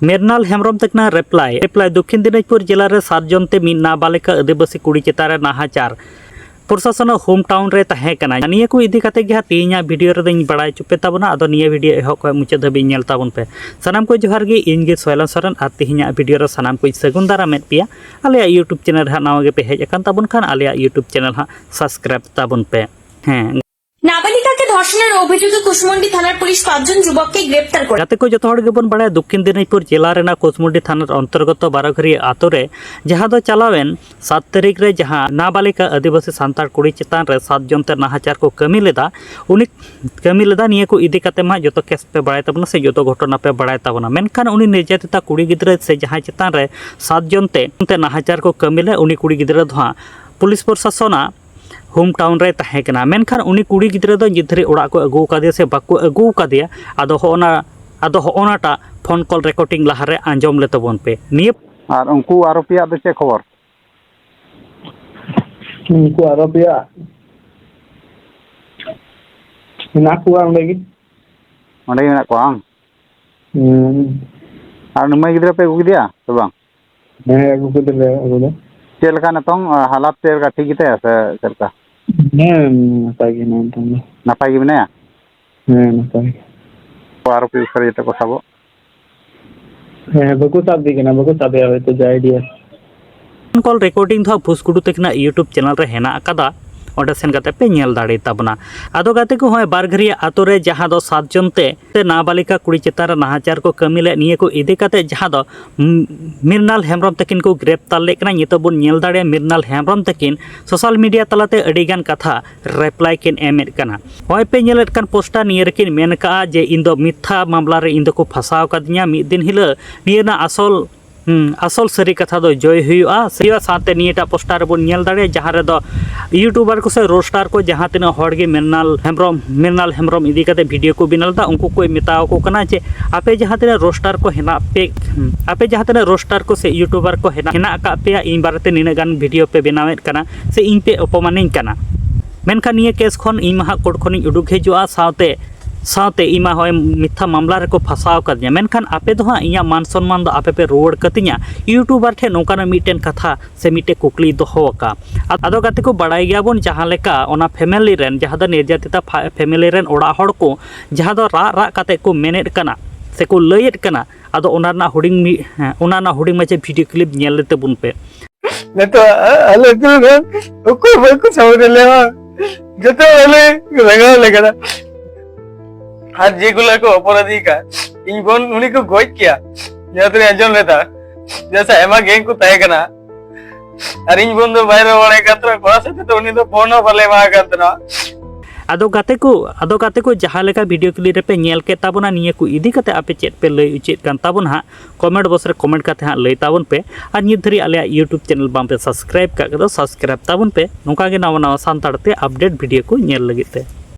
मेरनाल Hembrom तकना reply दक्षिण दिनाजपुर जिला रे 7 जनते मिद नाबालिका आदिवासी कुड़ी चेतारे नाहाचार प्रशासन होम टाउन रे तहे कना निया को इदी कते गे तेना वीडियो रे दኝ बड़ाय चुपे ताबना अदो निया वीडियो एहो को मुचे धबी नेल ताबन पे सनाम को जोहार गे इन गे सोयला सरन आ तेहिया वीडियो रे सनाम को सगुन दारा मेट पिया आले यूट्यूब चैनल हा नावा गे पे हेज अकन ताबन खान आले यूट्यूब चैनल हा सब्सक्राइब ताबन पे हैं नाबालिकाके धर्षणের অভিযোগে কুশমন্ডি থানার পুলিশ 5 জন যুবককে গ্রেফতার করে যাতে কো যত হড় গেবন বাড়ায় দক্ষিণ দিনাজপুর জেলা রেনা কুশমন্ডি থানার অন্তর্গত বারঘরি আতরে যাহা দ চালাवेन 7 তারিখ রে যাহা নাবালিকা আদিবাসী সান্তার কুড়ি চেতান রে 7 জনতে নাহাচার को कमी लेदा उनी कमी लेदा निया को इदी काते मा जतो केस पे बड़ाय तबना से जतो घटना पे बड़ाय तबना मेनखान उनी निर्यातिता कुड़ी गिद्रा से जहां चेतान रे 7 जनते नाहाचार को कमी ले उनी कुड़ी गिद्रा दहा पुलिस प्रशासना होम टाउन रे तहे कना मेनखान उनी कुड़ी गिद्रा दो जिधरे ओड़ा को अगु कादे से बाको अगु कादे आदो होनाटा फोन कॉल रिकॉर्डिंग लहारे आंजम ले तबन पे निये और उनको आरोपिया दो चे खबर उनको आरोपिया ना कुआ ओंडे मेना को आं और नमय गिद्रा पे अगु गिदिया तो बांग अगु गिदिले अगु दो चेल का नतोंग हालात चेल का ठीक गिते से चलता नापाय गे नाम तंग नापाय गे बिना नापाय आरोपी सर जते को साबो बको साब दी केना बको साबे आवे तो जाय दिया फोन कॉल रिकॉर्डिंग था फुसकुडू तकना यूट्यूब चैनल रे हेना अकादा ओडे सेन गाते पे नेल दाड़े तबना आदो गाते को होय बारघरी आतो रे जहां दो 7 जनते नाबालिका कुड़ी चेतार नाहाचार को कमी ले निये को इदी काते जहां दो मिरनाल हेम्ब्रम तकिन को ग्रेप्तार लेकना नितो बन नेल दाड़े मिरनाल हेम्ब्रम तकिन सोशल मीडिया तलाते अडिगान कथा रिप्लाई किन एमेट कना होय पे नेलेट कान पोस्टर निये रकिन मेनका जे इंदो मिथ्या मामला रे इंदो को फसाव कदिया मिद दिन हिला नियना असल सरी कथा दो जय हुआ सेवा साथे नियटा पोस्टर बन नेल दाड़े जहां रे दो यूट्यूबर को से रोस्टार को जहां तिना हड़ गे मिरनाल हेम्ब्रम इदी कते वीडियो को बिनालदा उनको कोई मिताव को कना जे आपे जहां तिना रोस्टार को हेना पे आपे जहां तिना रोस्टार को से यूट्यूबर को हेना का पे इन बारते निना गान वीडियो पे बनावेत कना से इन पे अपमानिन कना मेनखान निये केस खन इन महा कोर्ट खनि उडुक हेजुआ साथे इमा होय मिथ्या मामला रे को फसाव कदिया मेनखान आपे दो इया मान सम्मान दो आपे पे रोड कतिया यूट्यूबर ठे नोकाना मिटेन कथा से मिटे कुकली दोहोका आदो गाते को बड़ाई गया बोन जहां लेका ओना फैमिली रेन जहां द निर्यातिता फैमिली रेन ओड़ा हड़ को जहां दो रा काते को मेनेट कना से को लयेट कना आदो ओनाना हुडिंग मचे वीडियो क्लिप नेल लेते बुन पे नेतो आले तो को सावरे लेवा जतो आले लगा लगा आज जेगुला को अपराधी का इन बोन उन्हीं को गोज किया जैसे अंजन लेता जैसा एमा गैंग को तय करना अरिंज बोन दो बाहर वाले कतरा कोड़ा से तो उन्हीं तो फोन वाले वहां कतरा आदो गाते को जहां लेका वीडियो क्लिप रे पे नेल के ताबना निये को इदी कते आपे चेट पे लय उचित कान ताबन हा कमेंट बॉक्स रे कमेंट काते हा लय ताबन पे और नित धरी आले यूट्यूब चैनल बाम पे सब्सक्राइब का दो सब्सक्राइब ताबन पे नोका गे नवा नवा सांताड़ते अपडेट वीडियो को नेल लगिते।